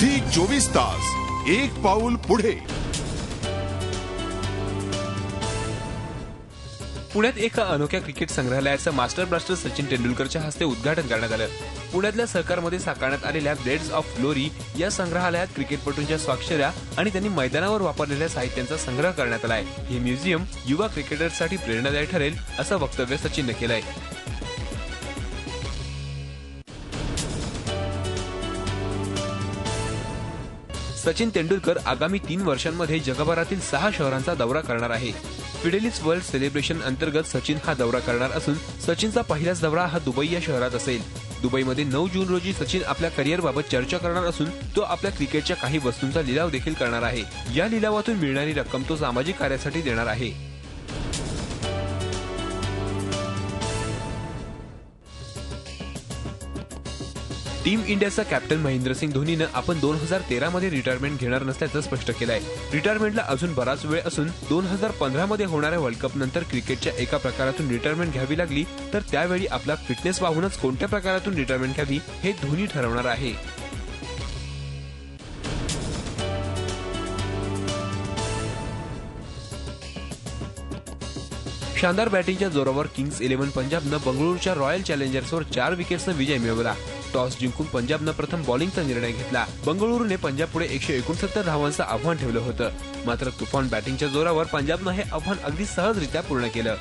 Zee 24 तास एक पाऊल पुढे। पुण्यात एका अनोख्या क्रिकेट संग्रहालयाचं मास्टर ब्लास्टर सचिन तेंडुलकरच्या हस्ते उद्घाटन करण्यात आलं। पुण्यातल्या सहकारमध्ये साकारण्यात आलेल्या ब्लेड्स ऑफ ग्लोरी या संग्रहालयात क्रिकेटपटूंच्या स्वाक्षऱ्या आणि त्यांनी मैदानावर वापरलेल्या साहित्यांचा संग्रह करण्यात आलाय। हे म्युझियम युवा क्रिकेटर्ससाठी प्रेरणादायी ठरेल असं वक्तव्य सचिनने केलंय। सचिन तेंडुलकर आगामी 3 वर्षांमध्ये जगभरातील 6 शहरांचा दौरा करणार आहे। फिडेलिस वर्ल्ड सेलिब्रेशन अंतर्गत सचिन हा दौरा करणार असून सचिनचा पहिलाच दौरा हा दुबई या शहरात असेल। दुबईमध्ये 9 जून रोजी सचिन आपल्या करिअरबाबत चर्चा करणार असून तो आपल्या क्रिकेटच्या काही वस्तूंचा लिलाव देखील करणार आहे। या लिलावातून मिळणारी रक्कम तो सामाजिक कार्यासाठी देणार आहे। टीम इंडियाचा कॅप्टन महेंद्रसिंग धोनीनं आपण 2013 मध्ये रिटायरमेंट घेणार नसल्याचं स्पष्ट केलंय। रिटायरमेंटला अजून बराच वेळ असून 2015 मध्ये होणाऱ्या वर्ल्ड कप नंतर क्रिकेटच्या एका प्रकारातून रिटायरमेंट घ्यावी लागली तर त्यावेळी आपला फिटनेस पाहूनच कोणत्या प्रकारातून रिटायरमेंट घ्यावी हे धोनी ठरवणार आहे। शानदार बॅटिंगच्या जोरावर किंग्स 11 पंजाबनं बंगळुरूच्या रॉयल चॅलेंजर्सवर 4 विकेट्सनं विजय मिळवला। टॉस जिंकून पंजाबनं प्रथम बॉलिंगचा निर्णय घेतला। बंगळुरूने पंजाबपुढे 169 धावांचं आव्हान ठेवलं होतं, मात्र तुफान बॅटिंगच्या जोरावर पंजाबनं हे आव्हान अगदी सहजरित्या पूर्ण केलं।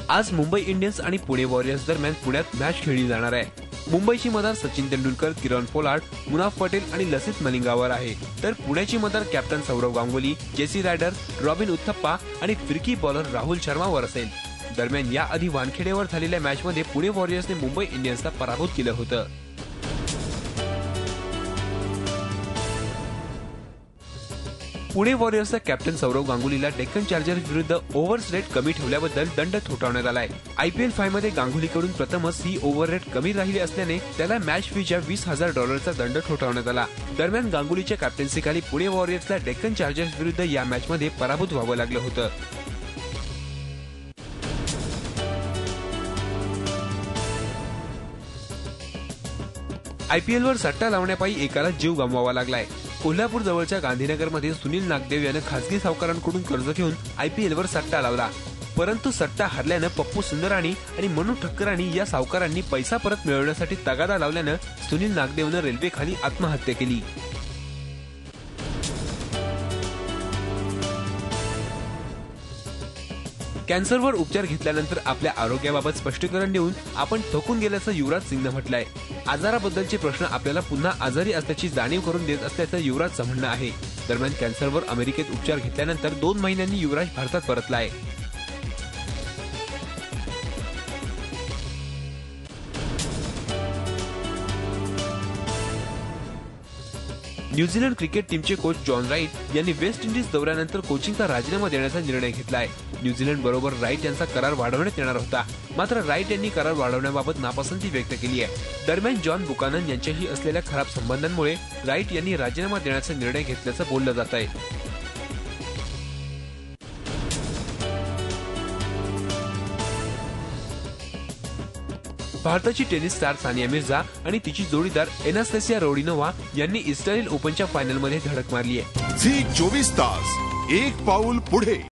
आज मुंबई इंडियन्स आणि पुणे वॉरियर्स दरम्यान पुण्यात मॅच खेळली जाणार आहे। मुंबईची मदार सचिन तेंडुलकर, किरण पोलार्ड, मुनाफ पटेल आणि लसित मलिंगावर आहे, तर पुण्याची मदार captain Sourav Ganguly, Jesse Ryder, Robin Uthappa आणि फिरकी बॉलर राहुल शर्मावर असेल। दरम्यान याआधी वानखेडेवर झालेल्या मॅचमध्ये पुणे वॉरियर्सने मुंबई इंडियन्सला पराभूत केलं होतं। पुणे वॉरियर्सचा कॅप्टन सौरव गांगुलीला डेक्कन चार्जर्स विरुद्ध ओव्हर्स रेट कमी ठेवल्याबद्दल दंड ठोठावण्यात आलाय। IPL 5 मध्ये गांगुलीकडून प्रथमच ही ओव्हर रेट कमी राहिली असल्याने त्याला मॅच फीच्या $20,000 दंड ठोठावण्यात आला। दरम्यान गांगुलीच्या कॅप्टन्सीखाली पुणे वॉरियर्सला डेक्कन चार्जर्स विरुद्ध या मॅचमध्ये पराभूत व्हावं लागलं होतं। IPL वर सट्टा लावण्यापायी एकाला जीव गमवावा लागलाय। कोल्हापूर जवळच्या गांधीनगरमध्ये सुनील नागदेव यानं खासगी सावकारांकडून कर्ज घेऊन IPL वर सट्टा लावला, परंतु सट्टा हरल्यानं पप्पू सुंदरानी आणि मनू ठक्करानी या सावकारांनी पैसा परत मिळवण्यासाठी तगादा लावल्यानं सुनील नागदेवनं रेल्वेखाली आत्महत्या केली। कॅन्सरवर उपचार घेतल्यानंतर आपल्या आरोग्याबाबत स्पष्टीकरण देऊन आपण थकून गेल्याचं युवराज सिंगनं म्हटलंय। आजाराबद्दलचे प्रश्न आपल्याला पुन्हा आजारी असल्याची जाणीव करून देत असल्याचं युवराजचं म्हणणं आहे। दरम्यान कॅन्सरवर अमेरिकेत उपचार घेतल्यानंतर 2 महिन्यांनी युवराज भारतात परतलाय। न्यूझीलंड क्रिकेट टीमचे कोच जॉन राईट यांनी वेस्ट इंडिज दौऱ्यानंतर कोचिंगचा राजीनामा देण्याचा निर्णय घेतलाय। न्यूझीलंड बरोबर राईट यांचा करार वाढवण्यात येणार होता, मात्र राईट यांनी करार वाढवण्याबाबत नापसंती व्यक्त केली आहे। दरम्यान जॉन बुकानन यांच्याशी असलेल्या खराब संबंधांमुळे राईट यांनी राजीनामा देण्याचा निर्णय घेतल्याचं बोललं जात आहे। भारताची टेनिस स्टार सानिया मिर्झा आणि तिची जोडीदार एनास्टेसिया रोडिनोवा यांनी इस्रायल ओपनच्या फायनलमध्ये धडक मारली आहे। झी 24 तास एक पाऊल पुढे।